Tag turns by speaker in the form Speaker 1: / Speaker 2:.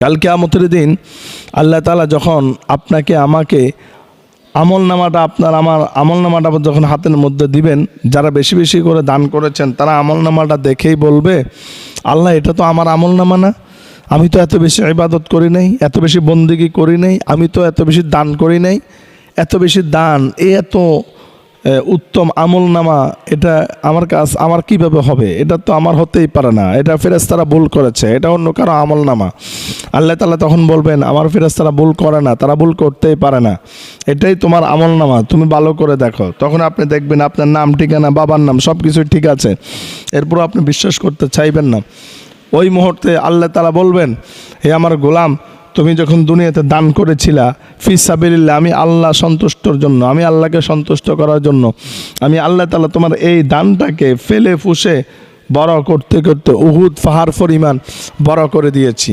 Speaker 1: কাল কিয়ামতের দিন আল্লাহ তাআলা যখন আপনাকে আমাকে আমার আমলনামাটা যখন হাতের মধ্যে দিবেন, যারা বেশি বেশি করে দান করেছেন তারা আমলনামাটা দেখেই বলবে, আল্লাহ এটা তো আমার আমলনামা না, আমি তো এত বেশি ইবাদত করি নাই, এত বেশি বন্দেগী করি নাই, আমি তো এত বেশি দান করি নাই, এত বেশি দান এত উত্তম আমলনামা এটা আমার কিভাবে হবে, এটা তো আমার হতেই পারে না, এটা ফেরেশতারা ভুল করেছে, এটা অন্য কারো আমলনামা। আল্লাহ তাআলা তখন বলবেন, আমার ফেরেশতারা ভুল করে না, তারা ভুল করতেই পারে না, এটাই তোমার আমলনামা, তুমি ভালো করে দেখো। তখন আপনি দেখবেন আপনার নাম, ঠিকানা, বাবার নাম সব কিছুই ঠিক আছে, এরপর আপনি বিশ্বাস করতে চাইবেন না। ওই মুহূর্তে আল্লাহ তাআলা বলবেন, হে আমার গোলাম, তুমি যখন দুনিয়াতে দান করেছিলা ফি সাবিলিল্লাহ, আমি আল্লাহ সন্তুষ্টর জন্য, আমি আল্লাহকে সন্তুষ্ট করার জন্য, আমি আল্লাহ তাআলা তোমার এই দানটাকে ফেলে ফুসে বড় করতে করতে উহুদ পাহাড় পরিমাণ বড় করে দিয়েছি।